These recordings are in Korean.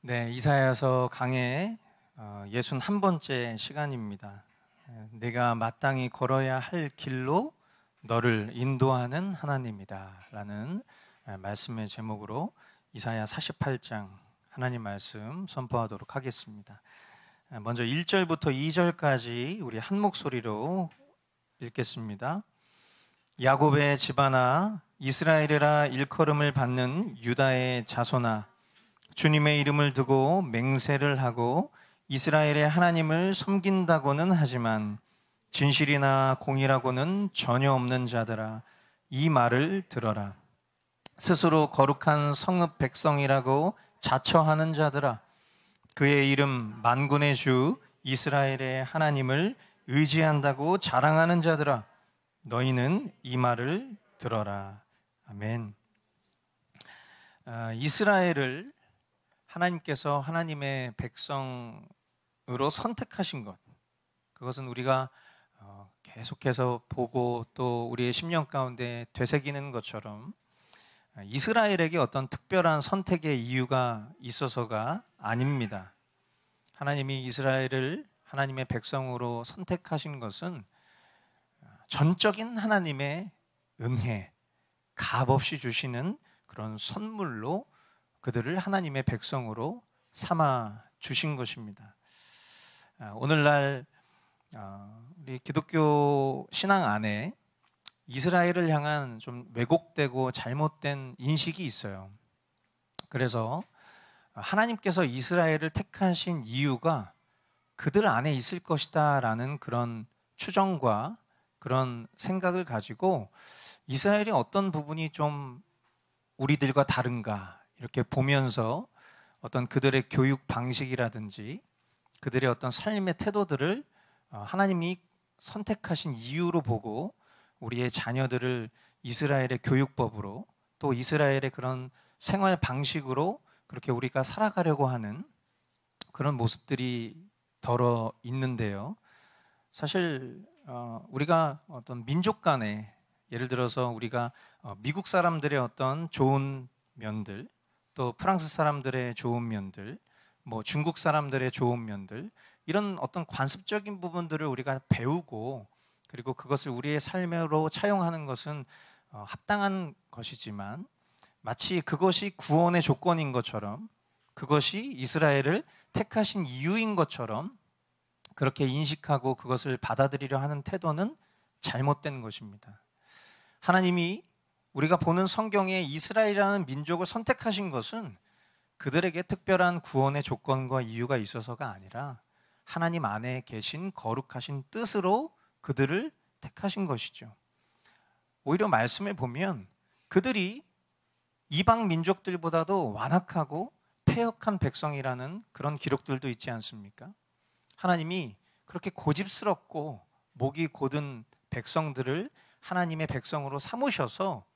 네, 이사야서 강의 61번째 시간입니다. 내가 마땅히 걸어야 할 길로 너를 인도하는 하나님이다 라는 말씀의 제목으로 이사야 48장 하나님 말씀 선포하도록 하겠습니다. 먼저 1절부터 2절까지 우리 한 목소리로 읽겠습니다. 야곱의 집안아, 이스라엘이라 일컬음을 받는 유다의 자손아, 주님의 이름을 두고 맹세를 하고 이스라엘의 하나님을 섬긴다고는 하지만 진실이나 공의라고는 전혀 없는 자들아, 이 말을 들어라. 스스로 거룩한 성읍 백성이라고 자처하는 자들아, 그의 이름 만군의 주 이스라엘의 하나님을 의지한다고 자랑하는 자들아, 너희는 이 말을 들어라. 아멘. 이스라엘을 하나님께서 하나님의 백성으로 선택하신 것, 그것은 우리가 계속해서 보고 또 우리의 심령 가운데 되새기는 것처럼 이스라엘에게 어떤 특별한 선택의 이유가 있어서가 아닙니다. 하나님이 이스라엘을 하나님의 백성으로 선택하신 것은 전적인 하나님의 은혜, 값없이 주시는 그런 선물로 그들을 하나님의 백성으로 삼아 주신 것입니다. 오늘날 우리 기독교 신앙 안에 이스라엘을 향한 좀 왜곡되고 잘못된 인식이 있어요. 그래서 하나님께서 이스라엘을 택하신 이유가 그들 안에 있을 것이다 라는 그런 추정과 그런 생각을 가지고 이스라엘이 어떤 부분이 좀 우리들과 다른가 이렇게 보면서 어떤 그들의 교육 방식이라든지 그들의 어떤 삶의 태도들을 하나님이 선택하신 이유로 보고 우리의 자녀들을 이스라엘의 교육법으로 또 이스라엘의 그런 생활 방식으로 그렇게 우리가 살아가려고 하는 그런 모습들이 덜어 있는데요. 사실 우리가 어떤 민족 간에 예를 들어서 우리가 미국 사람들의 어떤 좋은 면들, 또 프랑스 사람들의 좋은 면들, 뭐 중국 사람들의 좋은 면들, 이런 어떤 관습적인 부분들을 우리가 배우고 그리고 그것을 우리의 삶으로 차용하는 것은 합당한 것이지만 마치 그것이 구원의 조건인 것처럼 그것이 이스라엘을 택하신 이유인 것처럼 그렇게 인식하고 그것을 받아들이려 하는 태도는 잘못된 것입니다. 하나님이 우리가 보는 성경에 이스라엘이라는 민족을 선택하신 것은 그들에게 특별한 구원의 조건과 이유가 있어서가 아니라 하나님 안에 계신 거룩하신 뜻으로 그들을 택하신 것이죠. 오히려 말씀을 보면 그들이 이방 민족들보다도 완악하고 패역한 백성이라는 그런 기록들도 있지 않습니까? 하나님이 그렇게 고집스럽고 목이 곧은 백성들을 하나님의 백성으로 삼으셔서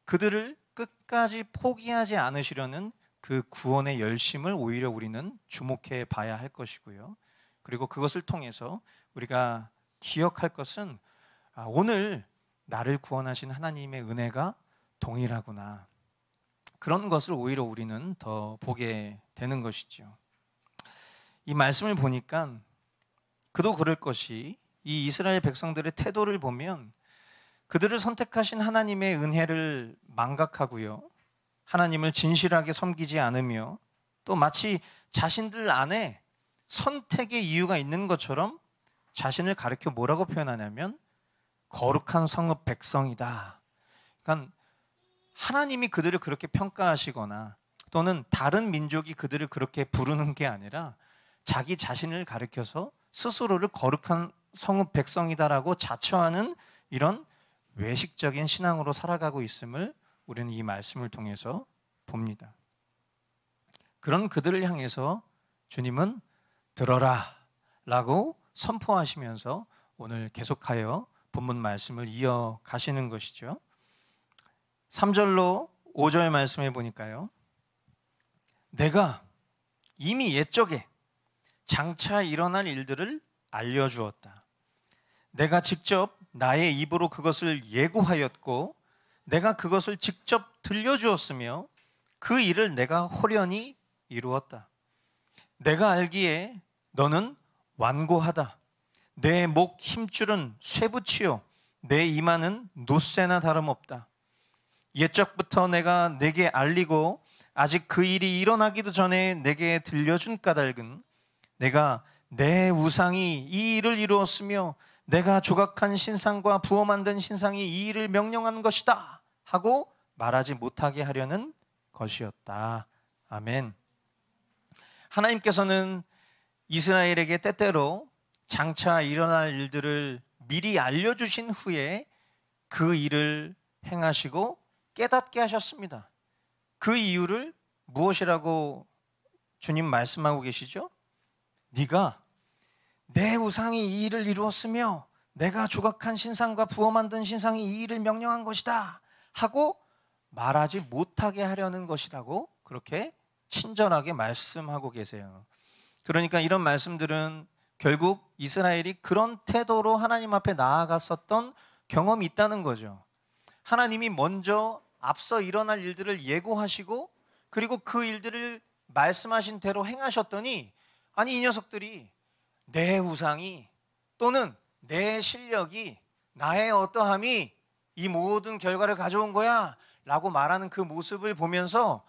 그들을 끝까지 포기하지 않으시려는 그 구원의 열심을 오히려 우리는 주목해 봐야 할 것이고요. 그리고 그것을 통해서 우리가 기억할 것은 오늘 나를 구원하신 하나님의 은혜가 동일하구나. 그런 것을 오히려 우리는 더 보게 되는 것이죠. 이 말씀을 보니까 그도 그럴 것이 이 이스라엘 백성들의 태도를 보면 그들을 선택하신 하나님의 은혜를 망각하고요, 하나님을 진실하게 섬기지 않으며 또 마치 자신들 안에 선택의 이유가 있는 것처럼 자신을 가리켜 뭐라고 표현하냐면 거룩한 성읍 백성이다. 그러니까 하나님이 그들을 그렇게 평가하시거나 또는 다른 민족이 그들을 그렇게 부르는 게 아니라 자기 자신을 가리켜서 스스로를 거룩한 성읍 백성이다라고 자처하는 이런 외식적인 신앙으로 살아가고 있음을 우리는 이 말씀을 통해서 봅니다. 그런 그들을 향해서 주님은 들어라 라고 선포하시면서 오늘 계속하여 본문 말씀을 이어가시는 것이죠. 3절로 5절 말씀해 보니까요, 내가 이미 옛적에 장차 일어날 일들을 알려주었다. 내가 직접 나의 입으로 그것을 예고하였고 내가 그것을 직접 들려주었으며 그 일을 내가 호련히 이루었다. 내가 알기에 너는 완고하다. 내 목 힘줄은 쇠붙이요 내 이마는 노쇠나 다름없다. 옛적부터 내가 내게 알리고 아직 그 일이 일어나기도 전에 내게 들려준 까닭은 내가 내 우상이 이 일을 이루었으며 내가 조각한 신상과 부어 만든 신상이 이 일을 명령한 것이다 하고 말하지 못하게 하려는 것이었다. 아멘. 하나님께서는 이스라엘에게 때때로 장차 일어날 일들을 미리 알려주신 후에 그 일을 행하시고 깨닫게 하셨습니다. 그 이유를 무엇이라고 주님 말씀하고 계시죠? 네가 내 우상이 이 일을 이루었으며 내가 조각한 신상과 부어 만든 신상이 이 일을 명령한 것이다 하고 말하지 못하게 하려는 것이라고 그렇게 친절하게 말씀하고 계세요. 그러니까 이런 말씀들은 결국 이스라엘이 그런 태도로 하나님 앞에 나아갔었던 경험이 있다는 거죠. 하나님이 먼저 앞서 일어날 일들을 예고하시고 그리고 그 일들을 말씀하신 대로 행하셨더니 아니 이 녀석들이 내 우상이 또는 내 실력이 나의 어떠함이 이 모든 결과를 가져온 거야 라고 말하는 그 모습을 보면서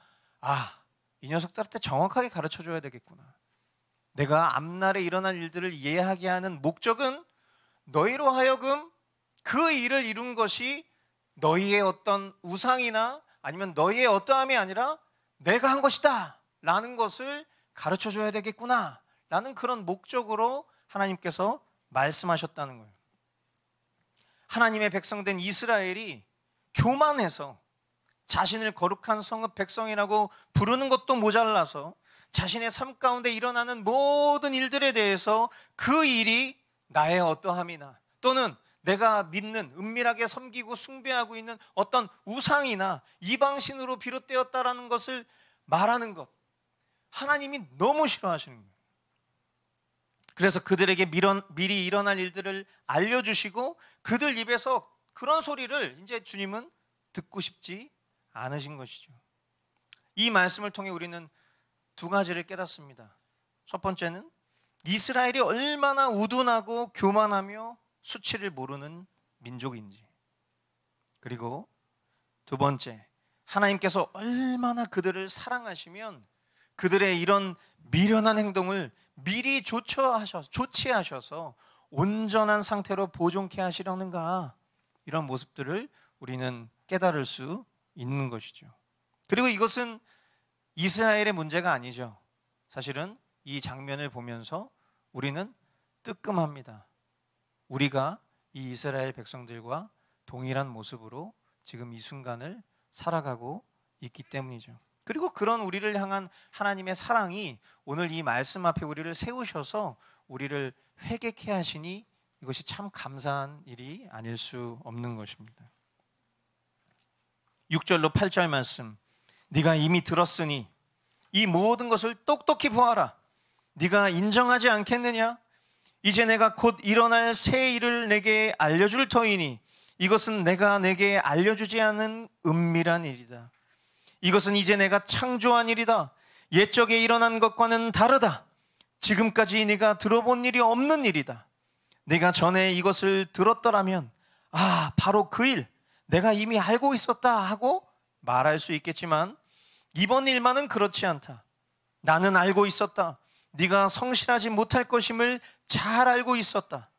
이 녀석들한테 정확하게 가르쳐줘야 되겠구나. 내가 앞날에 일어날 일들을 이해하게 하는 목적은 너희로 하여금 그 일을 이룬 것이 너희의 어떤 우상이나 아니면 너희의 어떠함이 아니라 내가 한 것이다 라는 것을 가르쳐줘야 되겠구나 라는 그런 목적으로 하나님께서 말씀하셨다는 거예요. 하나님의 백성된 이스라엘이 교만해서 자신을 거룩한 성읍 백성이라고 부르는 것도 모자라서 자신의 삶 가운데 일어나는 모든 일들에 대해서 그 일이 나의 어떠함이나 또는 내가 믿는 은밀하게 섬기고 숭배하고 있는 어떤 우상이나 이방신으로 비롯되었다라는 것을 말하는 것, 하나님이 너무 싫어하시는 거예요. 그래서 그들에게 미리 일어날 일들을 알려주시고 그들 입에서 그런 소리를 이제 주님은 듣고 싶지 않으신 것이죠. 이 말씀을 통해 우리는 두 가지를 깨닫습니다. 첫 번째는 이스라엘이 얼마나 우둔하고 교만하며 수치를 모르는 민족인지, 그리고 두 번째, 하나님께서 얼마나 그들을 사랑하시면 그들의 이런 미련한 행동을 미리 조치하셔서 온전한 상태로 보존케 하시려는가, 이런 모습들을 우리는 깨달을 수 있는 것이죠. 그리고 이것은 이스라엘의 문제가 아니죠. 사실은 이 장면을 보면서 우리는 뜨끔합니다. 우리가 이 이스라엘 백성들과 동일한 모습으로 지금 이 순간을 살아가고 있기 때문이죠. 그리고 그런 우리를 향한 하나님의 사랑이 오늘 이 말씀 앞에 우리를 세우셔서 우리를 회개케 하시니 이것이 참 감사한 일이 아닐 수 없는 것입니다. 6절로 8절 말씀, 네가 이미 들었으니 이 모든 것을 똑똑히 보아라. 네가 인정하지 않겠느냐? 이제 내가 곧 일어날 새 일을 내게 알려줄 터이니 이것은 내가 내게 알려주지 않은 은밀한 일이다. 이것은 이제 내가 창조한 일이다. 옛적에 일어난 것과는 다르다. 지금까지 네가 들어본 일이 없는 일이다. 네가 전에 이것을 들었더라면 바로 그 일 내가 이미 알고 있었다 하고 말할 수 있겠지만 이번 일만은 그렇지 않다. 나는 알고 있었다. 네가 성실하지 못할 것임을 잘 알고 있었다.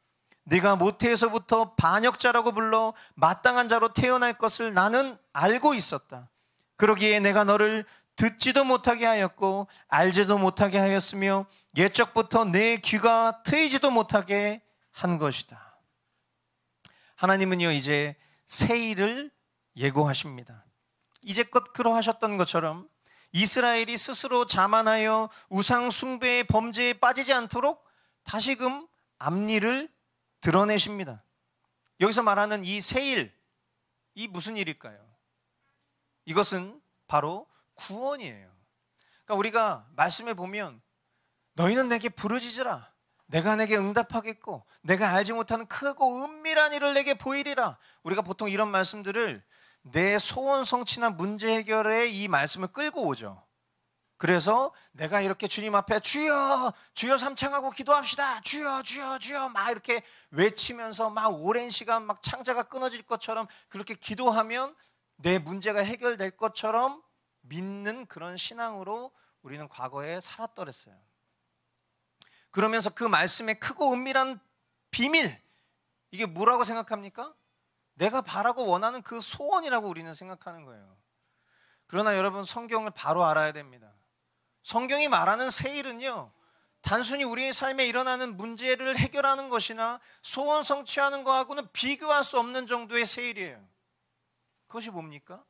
네가 모태에서부터 반역자라고 불러 마땅한 자로 태어날 것을 나는 알고 있었다. 그러기에 내가 너를 듣지도 못하게 하였고 알지도 못하게 하였으며 옛적부터 내 귀가 트이지도 못하게 한 것이다. 하나님은요, 이제 새 일을 예고하십니다. 이제껏 그러하셨던 것처럼 이스라엘이 스스로 자만하여 우상 숭배의 범죄에 빠지지 않도록 다시금 앞일을 드러내십니다. 여기서 말하는 이 새 일, 이 무슨 일일까요? 이것은 바로 구원이에요. 그러니까 우리가 말씀에 보면 너희는 내게 부르짖으라. 내가 내게 응답하겠고 내가 알지 못하는 크고 은밀한 일을 내게 보이리라. 우리가 보통 이런 말씀들을 내 소원 성취나 문제 해결에 이 말씀을 끌고 오죠. 그래서 내가 이렇게 주님 앞에 주여 주여 삼창하고 기도합시다. 주여 주여 주여 막 이렇게 외치면서 막 오랜 시간 막 창자가 끊어질 것처럼 그렇게 기도하면 내 문제가 해결될 것처럼 믿는 그런 신앙으로 우리는 과거에 살았더랬어요. 그러면서 그 말씀의 크고 은밀한 비밀, 이게 뭐라고 생각합니까? 내가 바라고 원하는 그 소원이라고 우리는 생각하는 거예요. 그러나 여러분, 성경을 바로 알아야 됩니다. 성경이 말하는 새 일은요, 단순히 우리의 삶에 일어나는 문제를 해결하는 것이나 소원 성취하는 것하고는 비교할 수 없는 정도의 새 일이에요. 그것이 뭡니까?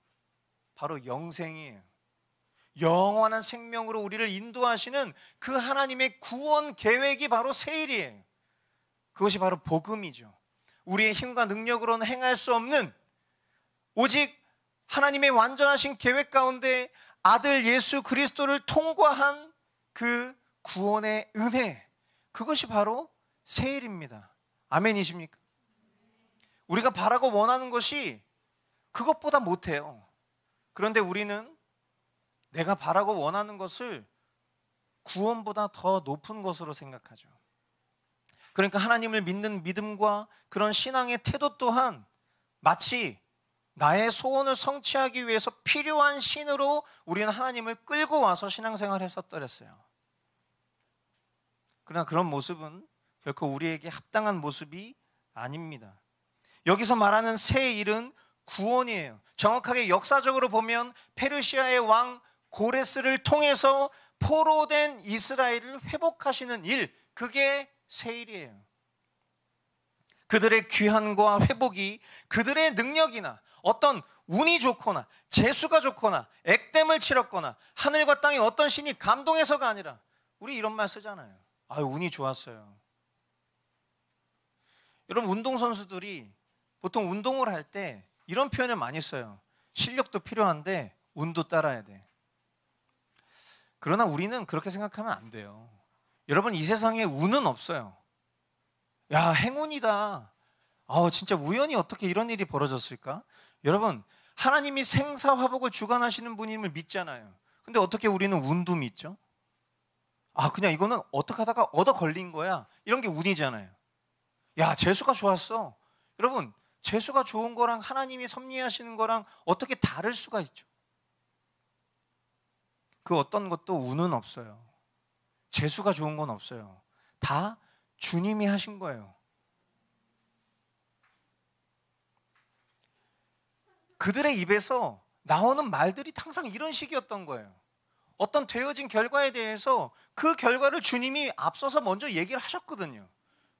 바로 영생이에요. 영원한 생명으로 우리를 인도하시는 그 하나님의 구원 계획이 바로 새 일이에요. 그것이 바로 복음이죠. 우리의 힘과 능력으로는 행할 수 없는, 오직 하나님의 완전하신 계획 가운데 아들 예수 그리스도를 통과한 그 구원의 은혜, 그것이 바로 새 일입니다. 아멘이십니까? 우리가 바라고 원하는 것이 그것보다 못해요. 그런데 우리는 내가 바라고 원하는 것을 구원보다 더 높은 것으로 생각하죠. 그러니까 하나님을 믿는 믿음과 그런 신앙의 태도 또한 마치 나의 소원을 성취하기 위해서 필요한 신으로 우리는 하나님을 끌고 와서 신앙생활을 했었더랬어요. 그러나 그런 모습은 결코 우리에게 합당한 모습이 아닙니다. 여기서 말하는 새 일은 구원이에요. 정확하게 역사적으로 보면 페르시아의 왕 고레스를 통해서 포로된 이스라엘을 회복하시는 일, 그게 새 일이에요. 그들의 귀환과 회복이 그들의 능력이나 어떤 운이 좋거나 재수가 좋거나 액땜을 치렀거나 하늘과 땅의 어떤 신이 감동해서가 아니라, 우리 이런 말 쓰잖아요. 운이 좋았어요. 여러분, 운동선수들이 보통 운동을 할 때 이런 표현을 많이 써요. 실력도 필요한데 운도 따라야 돼. 그러나 우리는 그렇게 생각하면 안 돼요. 여러분, 이 세상에 운은 없어요. 야, 행운이다. 진짜 우연히 어떻게 이런 일이 벌어졌을까? 여러분, 하나님이 생사화복을 주관하시는 분임을 믿잖아요. 근데 어떻게 우리는 운도 믿죠? 그냥 이거는 어떻게 하다가 얻어 걸린 거야, 이런 게 운이잖아요. 야, 재수가 좋았어. 여러분, 재수가 좋은 거랑 하나님이 섭리하시는 거랑 어떻게 다를 수가 있죠? 그 어떤 것도 운은 없어요. 재수가 좋은 건 없어요. 다 주님이 하신 거예요. 그들의 입에서 나오는 말들이 항상 이런 식이었던 거예요. 어떤 되어진 결과에 대해서 그 결과를 주님이 앞서서 먼저 얘기를 하셨거든요.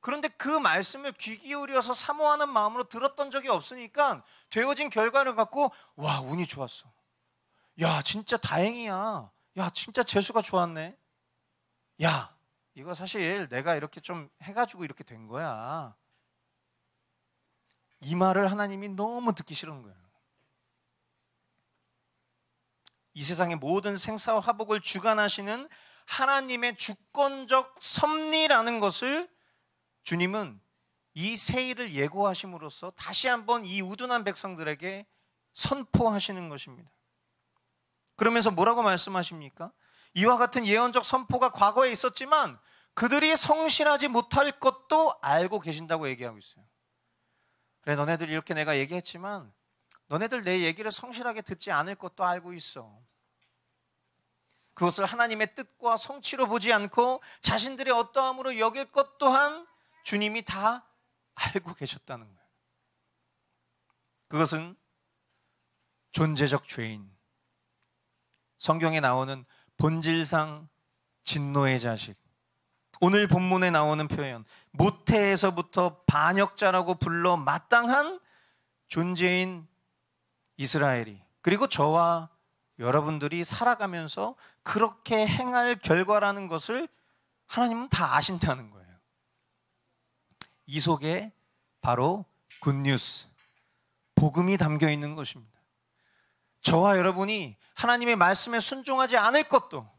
그런데 그 말씀을 귀 기울여서 사모하는 마음으로 들었던 적이 없으니까 되어진 결과를 갖고, 와, 운이 좋았어. 야, 진짜 다행이야. 야, 진짜 재수가 좋았네. 야, 이거 사실 내가 이렇게 좀 해가지고 이렇게 된 거야. 이 말을 하나님이 너무 듣기 싫은 거예요. 이 세상의 모든 생사와 화복을 주관하시는 하나님의 주권적 섭리라는 것을 주님은 이 새 일을 예고하심으로써 다시 한번 이 우둔한 백성들에게 선포하시는 것입니다. 그러면서 뭐라고 말씀하십니까? 이와 같은 예언적 선포가 과거에 있었지만 그들이 성실하지 못할 것도 알고 계신다고 얘기하고 있어요. 그래, 너네들 이렇게 내가 얘기했지만 너네들 내 얘기를 성실하게 듣지 않을 것도 알고 있어. 그것을 하나님의 뜻과 성취로 보지 않고 자신들의 어떠함으로 여길 것 또한 주님이 다 알고 계셨다는 거예요. 그것은 존재적 죄인, 성경에 나오는 본질상 진노의 자식, 오늘 본문에 나오는 표현 모태에서부터 반역자라고 불러 마땅한 존재인 이스라엘이, 그리고 저와 여러분들이 살아가면서 그렇게 행할 결과라는 것을 하나님은 다 아신다는 거예요. 이 속에 바로 굿뉴스, 복음이 담겨 있는 것입니다. 저와 여러분이 하나님의 말씀에 순종하지 않을 것도,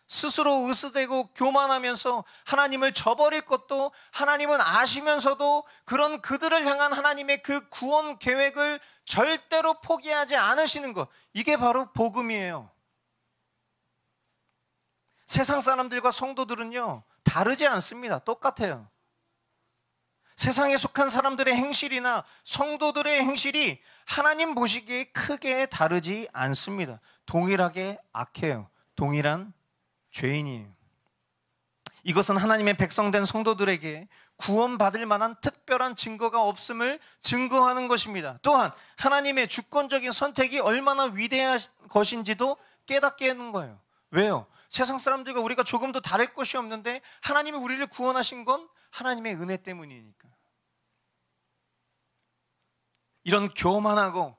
스스로 으스대고 교만하면서 하나님을 저버릴 것도 하나님은 아시면서도 그런 그들을 향한 하나님의 그 구원 계획을 절대로 포기하지 않으시는 것, 이게 바로 복음이에요. 세상 사람들과 성도들은요, 다르지 않습니다. 똑같아요. 세상에 속한 사람들의 행실이나 성도들의 행실이 하나님 보시기에 크게 다르지 않습니다. 동일하게 악해요. 동일한 죄인이에요. 이것은 하나님의 백성된 성도들에게 구원받을 만한 특별한 증거가 없음을 증거하는 것입니다. 또한 하나님의 주권적인 선택이 얼마나 위대한 것인지도 깨닫게 하는 거예요. 왜요? 세상 사람들과 우리가 조금도 다를 것이 없는데 하나님이 우리를 구원하신 건 하나님의 은혜 때문이니까. 이런 교만하고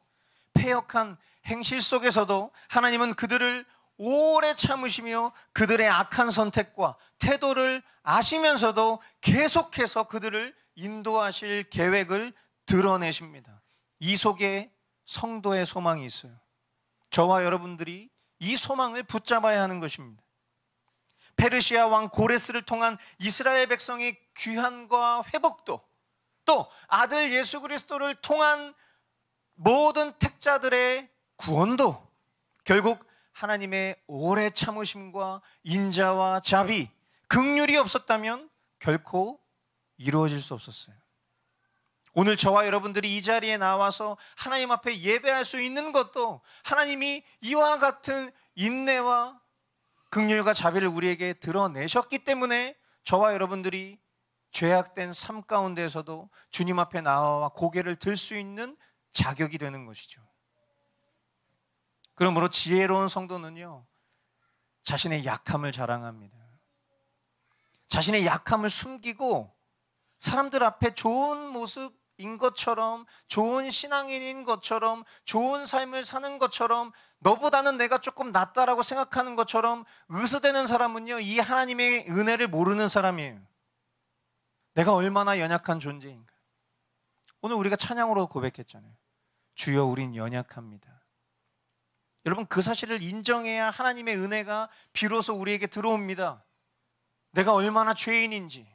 패역한 행실 속에서도 하나님은 그들을 오래 참으시며 그들의 악한 선택과 태도를 아시면서도 계속해서 그들을 인도하실 계획을 드러내십니다. 이 속에 성도의 소망이 있어요. 저와 여러분들이 이 소망을 붙잡아야 하는 것입니다. 페르시아 왕 고레스를 통한 이스라엘 백성의 귀환과 회복도, 또 아들 예수 그리스도를 통한 모든 택자들의 구원도 결국 하나님의 오래 참으심과 인자와 자비, 긍휼이 없었다면 결코 이루어질 수 없었어요. 오늘 저와 여러분들이 이 자리에 나와서 하나님 앞에 예배할 수 있는 것도 하나님이 이와 같은 인내와 긍휼과 자비를 우리에게 드러내셨기 때문에 저와 여러분들이 죄악된 삶 가운데에서도 주님 앞에 나와 고개를 들 수 있는 자격이 되는 것이죠. 그러므로 지혜로운 성도는요, 자신의 약함을 자랑합니다. 자신의 약함을 숨기고 사람들 앞에 좋은 모습인 것처럼, 좋은 신앙인인 것처럼, 좋은 삶을 사는 것처럼, 너보다는 내가 조금 낫다라고 생각하는 것처럼 의스대는 사람은요, 이 하나님의 은혜를 모르는 사람이에요. 내가 얼마나 연약한 존재인가. 오늘 우리가 찬양으로 고백했잖아요. 주여 우린 연약합니다. 여러분, 그 사실을 인정해야 하나님의 은혜가 비로소 우리에게 들어옵니다. 내가 얼마나 죄인인지,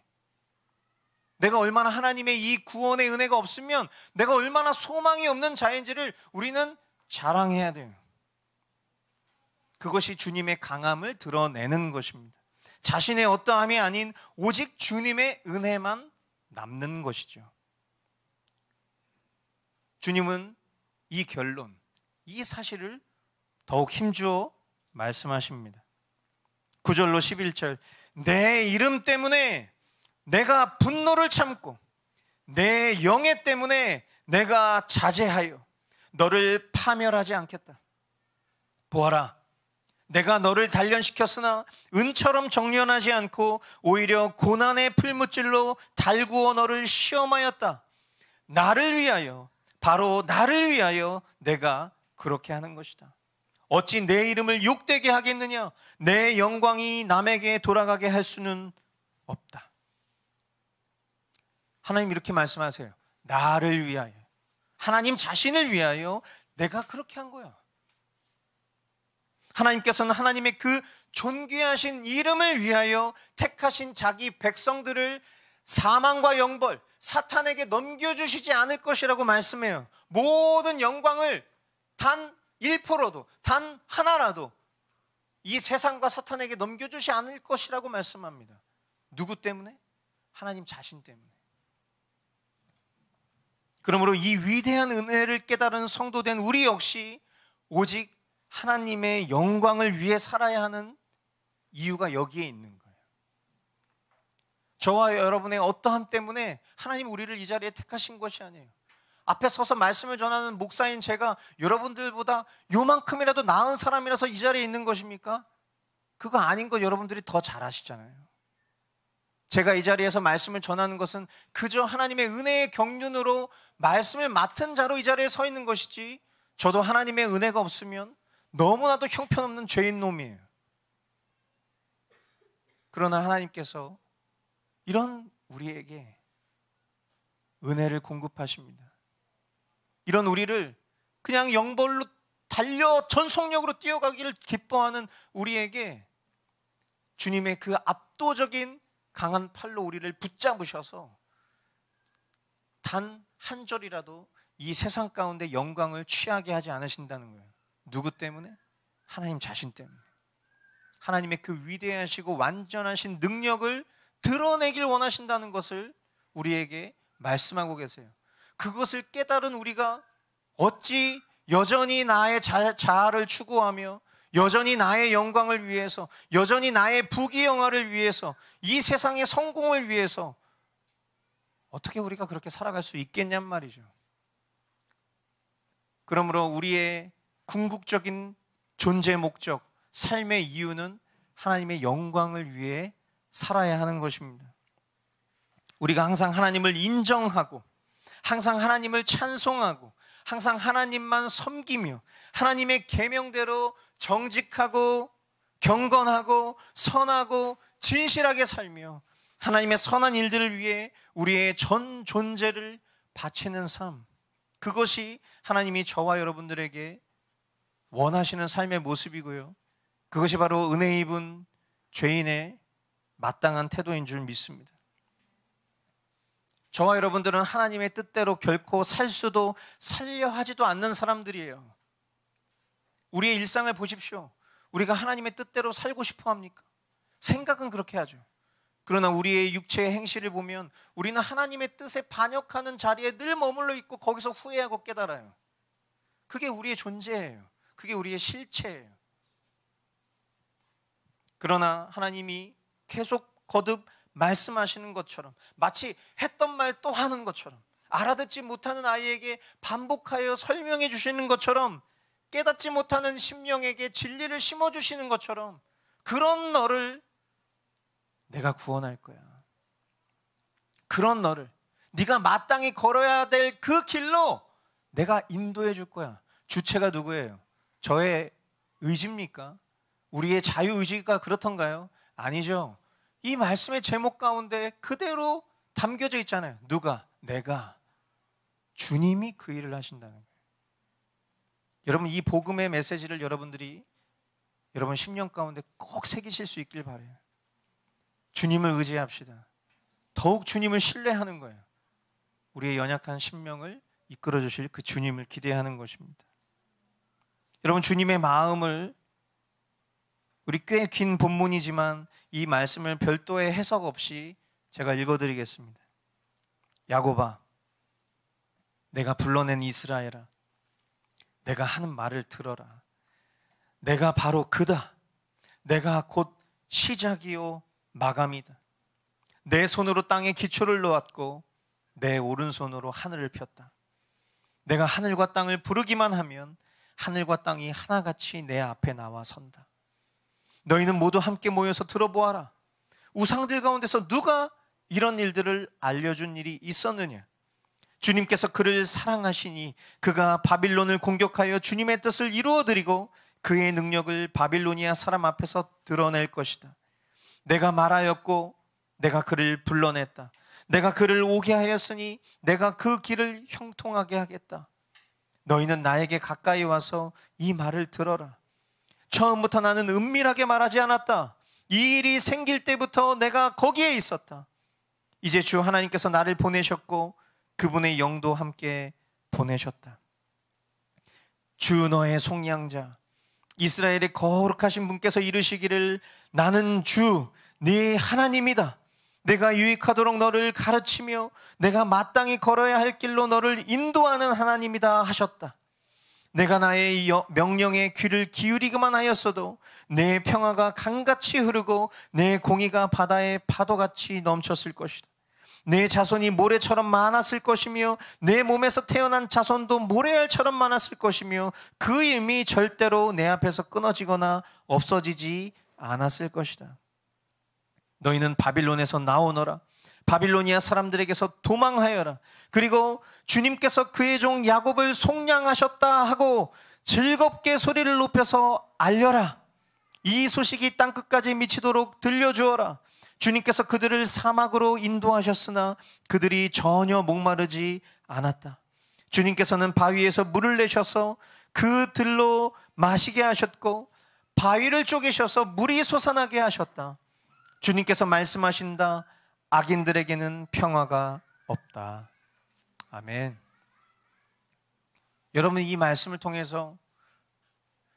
내가 얼마나 하나님의 이 구원의 은혜가 없으면 내가 얼마나 소망이 없는 자인지를 우리는 자랑해야 돼요. 그것이 주님의 강함을 드러내는 것입니다. 자신의 어떠함이 아닌 오직 주님의 은혜만 남는 것이죠. 주님은 이 결론, 이 사실을 더욱 힘주어 말씀하십니다. 9절로 11절, 내 이름 때문에 내가 분노를 참고 내 영예 때문에 내가 자제하여 너를 파멸하지 않겠다. 보아라, 내가 너를 단련시켰으나 은처럼 정련하지 않고 오히려 고난의 풀무질로 달구어 너를 시험하였다. 나를 위하여, 바로 나를 위하여 내가 그렇게 하는 것이다. 어찌 내 이름을 욕되게 하겠느냐? 내 영광이 남에게 돌아가게 할 수는 없다. 하나님 이렇게 말씀하세요. 나를 위하여, 하나님 자신을 위하여 내가 그렇게 한 거야. 하나님께서는 하나님의 그 존귀하신 이름을 위하여 택하신 자기 백성들을 사망과 영벌, 사탄에게 넘겨주시지 않을 것이라고 말씀해요. 모든 영광을 단 1%도, 단 하나라도 이 세상과 사탄에게 넘겨주지 않을 것이라고 말씀합니다. 누구 때문에? 하나님 자신 때문에. 그러므로 이 위대한 은혜를 깨달은 성도된 우리 역시 오직 하나님의 영광을 위해 살아야 하는 이유가 여기에 있는 거예요. 저와 여러분의 어떠함 때문에 하나님 우리를 이 자리에 택하신 것이 아니에요. 앞에 서서 말씀을 전하는 목사인 제가 여러분들보다 요만큼이라도 나은 사람이라서 이 자리에 있는 것입니까? 그거 아닌 거 여러분들이 더 잘 아시잖아요. 제가 이 자리에서 말씀을 전하는 것은 그저 하나님의 은혜의 경륜으로 말씀을 맡은 자로 이 자리에 서 있는 것이지, 저도 하나님의 은혜가 없으면 너무나도 형편없는 죄인 놈이에요. 그러나 하나님께서 이런 우리에게 은혜를 공급하십니다. 이런 우리를 그냥 영벌로 달려 전속력으로 뛰어가기를 기뻐하는 우리에게 주님의 그 압도적인 강한 팔로 우리를 붙잡으셔서 단 한 절이라도 이 세상 가운데 영광을 취하게 하지 않으신다는 거예요. 누구 때문에? 하나님 자신 때문에. 하나님의 그 위대하시고 완전하신 능력을 드러내길 원하신다는 것을 우리에게 말씀하고 계세요. 그것을 깨달은 우리가 어찌 여전히 나의 자아를 추구하며 여전히 나의 영광을 위해서, 여전히 나의 부귀영화를 위해서, 이 세상의 성공을 위해서 어떻게 우리가 그렇게 살아갈 수 있겠냔 말이죠. 그러므로 우리의 궁극적인 존재 목적, 삶의 이유는 하나님의 영광을 위해 살아야 하는 것입니다. 우리가 항상 하나님을 인정하고 항상 하나님을 찬송하고 항상 하나님만 섬기며 하나님의 계명대로 정직하고 경건하고 선하고 진실하게 살며 하나님의 선한 일들을 위해 우리의 전 존재를 바치는 삶, 그것이 하나님이 저와 여러분들에게 원하시는 삶의 모습이고요, 그것이 바로 은혜 입은 죄인의 마땅한 태도인 줄 믿습니다. 저와 여러분들은 하나님의 뜻대로 결코 살 수도 살려 하지도 않는 사람들이에요. 우리의 일상을 보십시오. 우리가 하나님의 뜻대로 살고 싶어 합니까? 생각은 그렇게 하죠. 그러나 우리의 육체의 행실을 보면 우리는 하나님의 뜻에 반역하는 자리에 늘 머물러 있고 거기서 후회하고 깨달아요. 그게 우리의 존재예요. 그게 우리의 실체예요. 그러나 하나님이 계속 거듭 말씀하시는 것처럼, 마치 했던 말 또 하는 것처럼, 알아듣지 못하는 아이에게 반복하여 설명해 주시는 것처럼, 깨닫지 못하는 심령에게 진리를 심어주시는 것처럼, 그런 너를 내가 구원할 거야. 그런 너를, 네가 마땅히 걸어야 될 그 길로 내가 인도해 줄 거야. 주체가 누구예요? 저의 의지입니까? 우리의 자유의지가 그렇던가요? 아니죠. 이 말씀의 제목 가운데 그대로 담겨져 있잖아요. 누가? 내가. 주님이 그 일을 하신다는 거예요. 여러분, 이 복음의 메시지를 여러분들이 여러분 심령 가운데 꼭 새기실 수 있길 바라요. 주님을 의지합시다. 더욱 주님을 신뢰하는 거예요. 우리의 연약한 심령을 이끌어 주실 그 주님을 기대하는 것입니다. 여러분, 주님의 마음을, 우리 꽤 긴 본문이지만 이 말씀을 별도의 해석 없이 제가 읽어드리겠습니다. 야곱아, 내가 불러낸 이스라엘아, 내가 하는 말을 들어라. 내가 바로 그다. 내가 곧 시작이요 마감이다. 내 손으로 땅에 기초를 놓았고 내 오른손으로 하늘을 폈다. 내가 하늘과 땅을 부르기만 하면 하늘과 땅이 하나같이 내 앞에 나와 선다. 너희는 모두 함께 모여서 들어보아라. 우상들 가운데서 누가 이런 일들을 알려준 일이 있었느냐? 주님께서 그를 사랑하시니 그가 바빌론을 공격하여 주님의 뜻을 이루어드리고 그의 능력을 바빌로니아 사람 앞에서 드러낼 것이다. 내가 말하였고 내가 그를 불러냈다. 내가 그를 오게 하였으니 내가 그 길을 형통하게 하겠다. 너희는 나에게 가까이 와서 이 말을 들어라. 처음부터 나는 은밀하게 말하지 않았다. 이 일이 생길 때부터 내가 거기에 있었다. 이제 주 하나님께서 나를 보내셨고 그분의 영도 함께 보내셨다. 주 너의 속량자 이스라엘의 거룩하신 분께서 이르시기를 나는 주 네 하나님이다. 내가 유익하도록 너를 가르치며 내가 마땅히 걸어야 할 길로 너를 인도하는 하나님이다 하셨다. 내가 나의 명령에 귀를 기울이기만 하였어도 내 평화가 강같이 흐르고 내 공의가 바다의 파도같이 넘쳤을 것이다. 내 자손이 모래처럼 많았을 것이며 내 몸에서 태어난 자손도 모래알처럼 많았을 것이며 그 힘이 절대로 내 앞에서 끊어지거나 없어지지 않았을 것이다. 너희는 바빌론에서 나오너라. 바빌로니아 사람들에게서 도망하여라. 그리고 주님께서 그의 종 야곱을 속량하셨다 하고 즐겁게 소리를 높여서 알려라. 이 소식이 땅끝까지 미치도록 들려주어라. 주님께서 그들을 사막으로 인도하셨으나 그들이 전혀 목마르지 않았다. 주님께서는 바위에서 물을 내셔서 그 들로 마시게 하셨고 바위를 쪼개셔서 물이 솟아나게 하셨다. 주님께서 말씀하신다. 악인들에게는 평화가 없다. 아멘. 여러분, 이 말씀을 통해서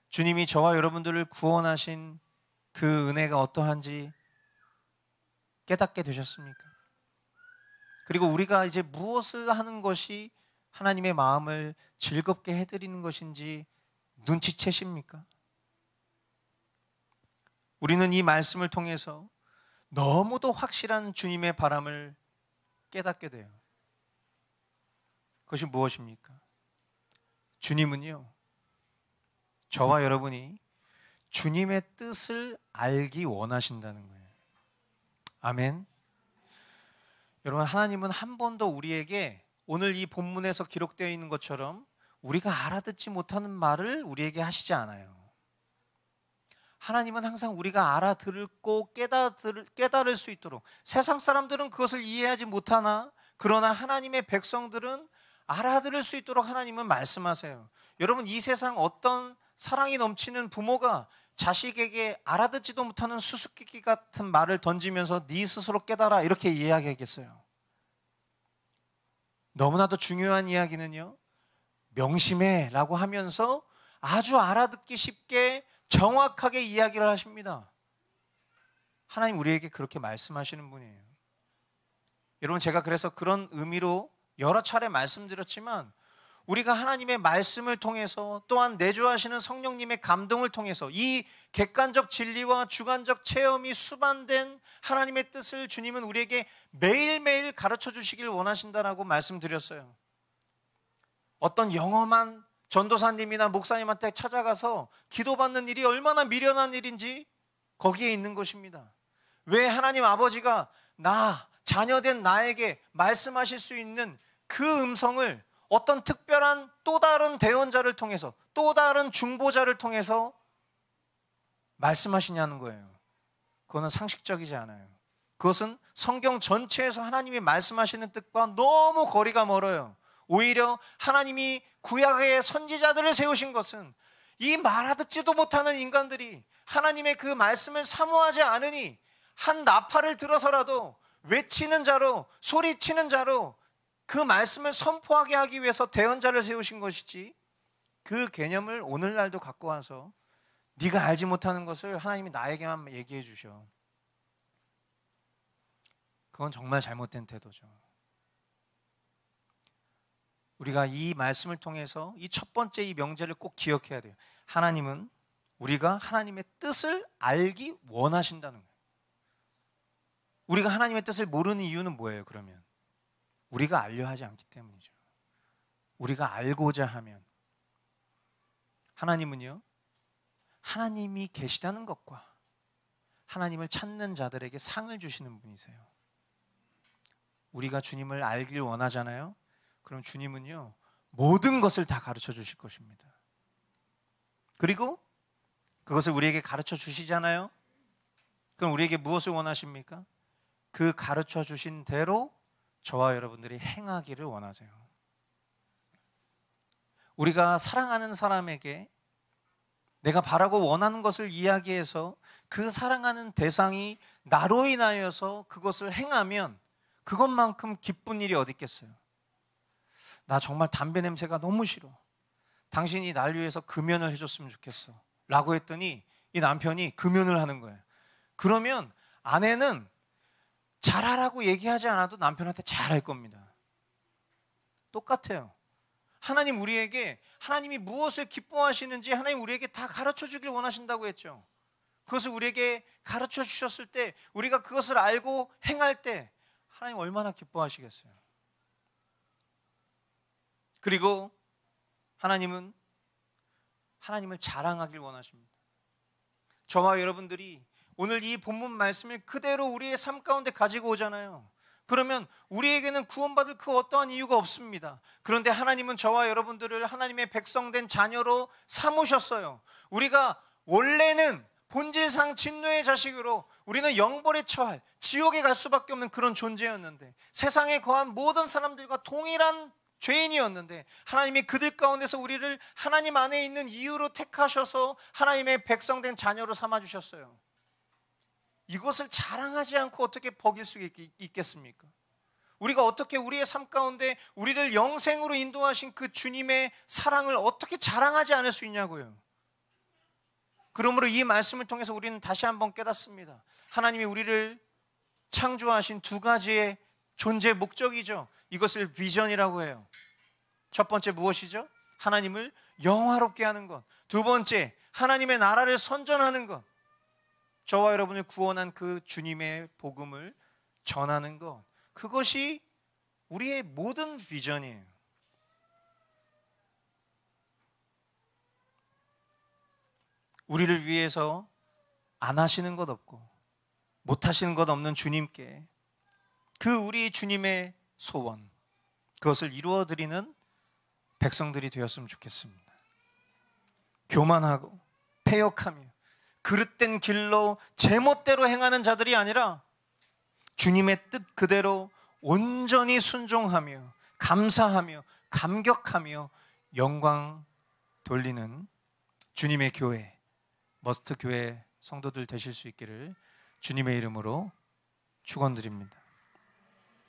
주님이 저와 여러분들을 구원하신 그 은혜가 어떠한지 깨닫게 되셨습니까? 그리고 우리가 이제 무엇을 하는 것이 하나님의 마음을 즐겁게 해드리는 것인지 눈치채십니까? 우리는 이 말씀을 통해서 너무도 확실한 주님의 바람을 깨닫게 돼요. 그것이 무엇입니까? 주님은요, 저와 여러분이 주님의 뜻을 알기 원하신다는 거예요. 아멘. 여러분, 하나님은 한 번도 우리에게 오늘 이 본문에서 기록되어 있는 것처럼 우리가 알아듣지 못하는 말을 우리에게 하시지 않아요. 하나님은 항상 우리가 알아듣고 깨달을 수 있도록, 세상 사람들은 그것을 이해하지 못하나 그러나 하나님의 백성들은 알아들을 수 있도록 하나님은 말씀하세요. 여러분, 이 세상 어떤 사랑이 넘치는 부모가 자식에게 알아듣지도 못하는 수수께끼 같은 말을 던지면서 네 스스로 깨달아 이렇게 이야기하겠어요? 너무나도 중요한 이야기는요, 명심해 라고 하면서 아주 알아듣기 쉽게 정확하게 이야기를 하십니다. 하나님 우리에게 그렇게 말씀하시는 분이에요. 여러분, 제가 그래서 그런 의미로 여러 차례 말씀드렸지만 우리가 하나님의 말씀을 통해서 또한 내주하시는 성령님의 감동을 통해서 이 객관적 진리와 주관적 체험이 수반된 하나님의 뜻을 주님은 우리에게 매일매일 가르쳐 주시길 원하신다라고 말씀드렸어요. 어떤 영험한 전도사님이나 목사님한테 찾아가서 기도받는 일이 얼마나 미련한 일인지 거기에 있는 것입니다. 왜 하나님 아버지가 자녀된 나에게 말씀하실 수 있는 그 음성을 어떤 특별한 또 다른 대언자를 통해서, 또 다른 중보자를 통해서 말씀하시냐는 거예요. 그거는 상식적이지 않아요. 그것은 성경 전체에서 하나님이 말씀하시는 뜻과 너무 거리가 멀어요. 오히려 하나님이 구약의 선지자들을 세우신 것은 이 말아듣지도 못하는 인간들이 하나님의 그 말씀을 사모하지 않으니 한 나팔을 들어서라도 외치는 자로, 소리치는 자로 그 말씀을 선포하게 하기 위해서 대언자를 세우신 것이지, 그 개념을 오늘날도 갖고 와서 네가 알지 못하는 것을 하나님이 나에게만 얘기해 주셔. 그건 정말 잘못된 태도죠. 우리가 이 말씀을 통해서 이 첫 번째 이 명제를 꼭 기억해야 돼요. 하나님은 우리가 하나님의 뜻을 알기 원하신다는 거예요. 우리가 하나님의 뜻을 모르는 이유는 뭐예요, 그러면? 우리가 알려 하지 않기 때문이죠. 우리가 알고자 하면. 하나님은요, 하나님이 계시다는 것과 하나님을 찾는 자들에게 상을 주시는 분이세요. 우리가 주님을 알길 원하잖아요. 그럼 주님은요, 모든 것을 다 가르쳐 주실 것입니다. 그리고 그것을 우리에게 가르쳐 주시잖아요. 그럼 우리에게 무엇을 원하십니까? 그 가르쳐 주신 대로 저와 여러분들이 행하기를 원하세요. 우리가 사랑하는 사람에게 내가 바라고 원하는 것을 이야기해서 그 사랑하는 대상이 나로 인하여서 그것을 행하면 그것만큼 기쁜 일이 어디 있겠어요? 나 정말 담배 냄새가 너무 싫어. 당신이 날 위해서 금연을 해줬으면 좋겠어 라고 했더니 이 남편이 금연을 하는 거예요. 그러면 아내는 잘하라고 얘기하지 않아도 남편한테 잘할 겁니다. 똑같아요. 하나님 우리에게, 하나님이 무엇을 기뻐하시는지 하나님 우리에게 다 가르쳐 주길 원하신다고 했죠. 그것을 우리에게 가르쳐 주셨을 때, 우리가 그것을 알고 행할 때 하나님 얼마나 기뻐하시겠어요. 그리고 하나님은 하나님을 자랑하길 원하십니다. 저와 여러분들이 오늘 이 본문 말씀을 그대로 우리의 삶 가운데 가지고 오잖아요. 그러면 우리에게는 구원받을 그 어떠한 이유가 없습니다. 그런데 하나님은 저와 여러분들을 하나님의 백성된 자녀로 삼으셨어요. 우리가 원래는 본질상 진노의 자식으로 우리는 영벌에 처할, 지옥에 갈 수밖에 없는 그런 존재였는데, 세상에 거한 모든 사람들과 동일한 죄인이었는데 하나님이 그들 가운데서 우리를 하나님 안에 있는 이유로 택하셔서 하나님의 백성된 자녀로 삼아주셨어요. 이것을 자랑하지 않고 어떻게 버길 수 있겠습니까? 우리가 어떻게 우리의 삶 가운데 우리를 영생으로 인도하신 그 주님의 사랑을 어떻게 자랑하지 않을 수 있냐고요. 그러므로 이 말씀을 통해서 우리는 다시 한번 깨닫습니다. 하나님이 우리를 창조하신 두 가지의 존재 목적이죠. 이것을 비전이라고 해요. 첫 번째 무엇이죠? 하나님을 영화롭게 하는 것. 두 번째, 하나님의 나라를 선전하는 것. 저와 여러분을 구원한 그 주님의 복음을 전하는 것. 그것이 우리의 모든 비전이에요. 우리를 위해서 안 하시는 것 없고 못 하시는 것 없는 주님께 그 우리 주님의 소원, 그것을 이루어드리는 백성들이 되었으면 좋겠습니다. 교만하고 패역하며 그릇된 길로 제멋대로 행하는 자들이 아니라 주님의 뜻 그대로 온전히 순종하며 감사하며 감격하며 영광 돌리는 주님의 교회, 머스트 교회 성도들 되실 수 있기를 주님의 이름으로 축원드립니다.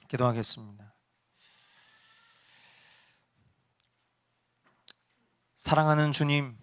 기도하겠습니다. 사랑하는 주님,